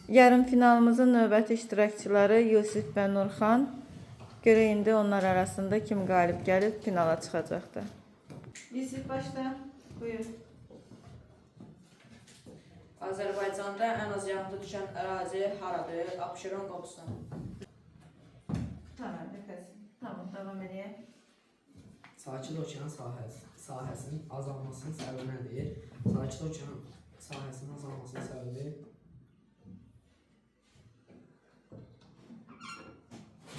Yarım finalımızın növbəti iştirakçıları Yusif və Nurxan. Görək indi onlar arasında kim qalib gəlib finala çıxacaqdır. Yusif başla. Buyur. Azərbaycanda ən az yağıntı düşən ərazi haradır? Abşeron, Qobustan. Tamam, tamam, davam edək. Sakit okean sahəsinin azalmasının səbəbi nədir? Sakit okean sahəsinin azalmasının səbəbi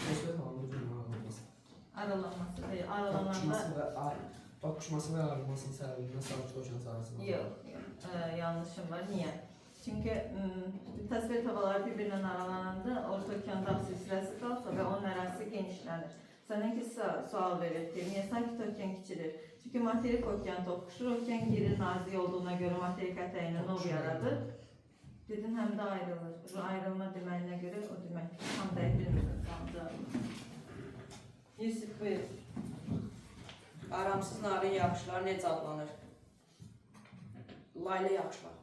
Kəşfiyyat havanın ucunun aralanması. Toqquşması və aralanmasının səbəbindən sakit okean sahəsinin Yox, yanlışım var. Niyə? Çünki təsvir havaları bir-birindən aralananda orta okean dağ silsiləsi qalsa və onun ərazisi genişlənir. Sənin ki sual verir ki, niyə sakit okean kiçilir? Çünki materik okean toqquşur, okean girir nazik olduğuna görə materik ətəyini nov yaradır. Dedin həm də ayrılır. Ayrılma deməyinə görə o demək ki, tam dəqiq bilmirsən. Yusuf, buyur. Aramsız narin yağışlar necə adlanır? Layla yağışlar.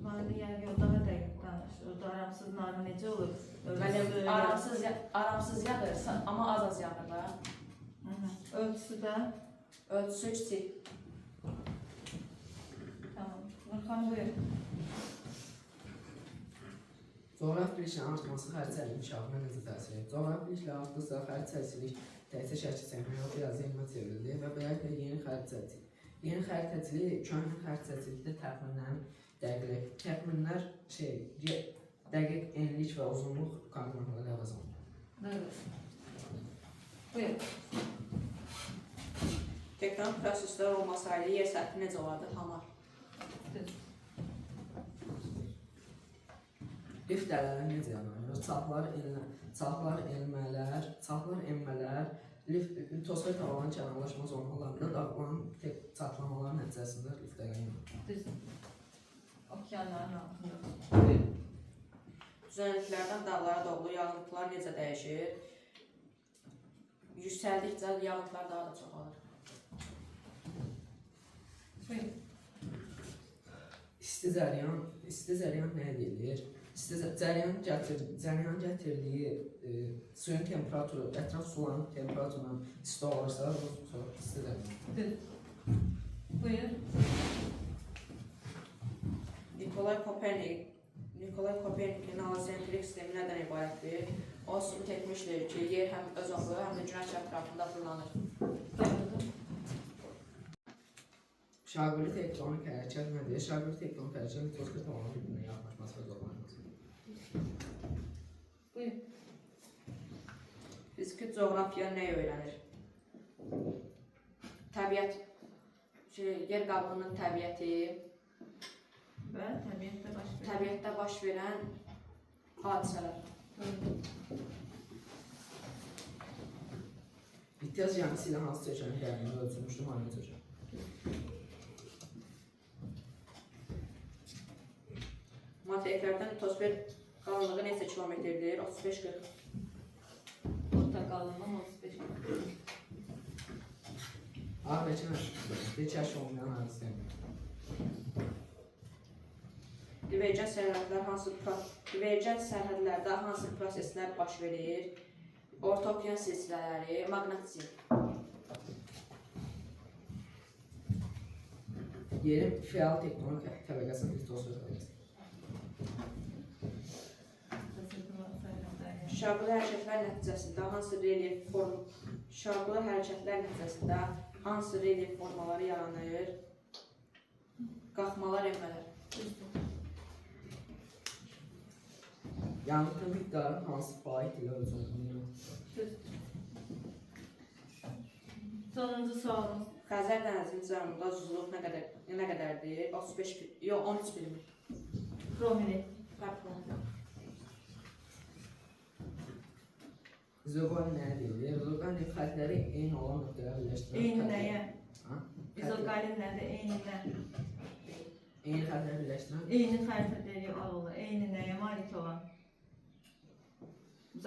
Layla yağıyor daha dəqiq danışır. Orada aramsız narin necə olur? Aramsız yağır, amma az yağır da. Ölçüsü də? Ölçüsü kiçik. Tamam. Nurxan, buyur. Coğrafi biliklərin artması xəritəçilik inkişafına necə təsir edir? Coğrafi biliklər artdıqca xəritəçilik təkcə şəkil çəkmək biraz elmə çevrilir və beləliklə yeni xəritəçilik. Yeni xəritəçilik köhnə xəritəçilikdə təxminlər dəqiq enlik və uzunluq koordinatları əvəz Buyur. Tektonik proseslər olmasaydı yer səthi necə olardı? Hamar. Lift dələləri necə yaranır? Çaplar enmələr, litosfer tavanın kənarlaşma zonalarında dağılan çatlamalar nəticəsində lift dələ yaranır. Düzdür. Okeanların altında. Düzənliklərdən dağlara doğru yağıntılar necə dəyişir? Yüksəldikcə yağıntılar daha da çoxalır. Buyur. İsti cəryan nə edir? Cəryan gətirdiyi suyun temperaturu, ətraf suların temperaturundan isti olursa, isti cəryan. Buyur. Nikolay Kopernikin heliosentrik sistemi nədən ibarətdir? O sübut etmişdir ki, yer həm öz oxu, həm də günəş ətrafında fırlanır. Doğrudur. Şaquli tektonik hərəkət nədir? Şaquli tektonik hərəkət litosfer tavanın bir-birinə yaxınlaşması və zorlanması. Buyur. Fiziki coğrafiya nəyi öyrənir? Təbiət, yer qabığının təbiəti Və təbiətdə baş verən hadisələr. İhtiyac gəmisi ilə hansı çökənin dərinliyi ölçülmüşdür? Manevi çökən. Materiklərdən litosfer qalınlığı neçə kilometrdir? 35-40. orta qalınlıq 35. Ağrıçın bir kəşf olmayan hadisədir. Divergent sərhədlərdə hansı proseslər baş verir? Orta okean silsilələri, maqnetizm. Yerin fəal tektonik təbəqəsinin litosfer təbəqəsi. Şaquli hərəkətlər nəticəsində hansı relyef formaları yaranır? Qalxmalar, enmələr. Yanğın miqdarı hansı faiz ilə ölçülür? Sonuncu sualımız. Xəzər dənizinin cənubunda duzluq nə qədərdir? 13 birim. Promili. İzoqan nə deyir? İzoqan xətləri eyni olan nöqtələrə birləşdirən. Eyni nəyə? İzoqalin nədir? Eyni nə? Eyni xətləri birləşdirən. Eyni xəritələri alırlar. Eyni nəyə malik olan?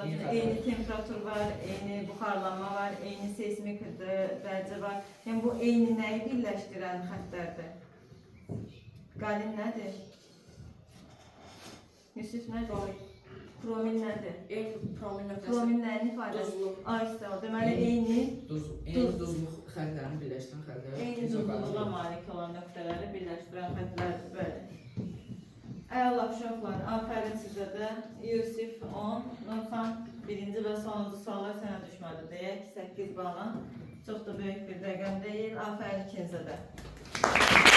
Eyni temperatur var, eyni buxarlanma var, eyni seismik dərəcə var. Yəni bu eyni nəyi birləşdirən xəttlərdir? Qalin nədir? Yusif nədir? Kromin nədir? Eyni promin nöqtəsi. Kromin nəyin ifadəsi? Duzluq. Aysa, deməli eyni Eyni duzluq xəttlərini birləşdirən xəttlər. eyni duzluğa malik olan nöqtələri birləşdirən xəttlərdir, bəli. Əla uşaqlar, afərin sizə də. Yusif 10, Nurxan birinci və sonuncu suallar sənə düşmədi deyək, 8 bala. Çox da böyük bir rəqəm deyil, afərin ikinizə də.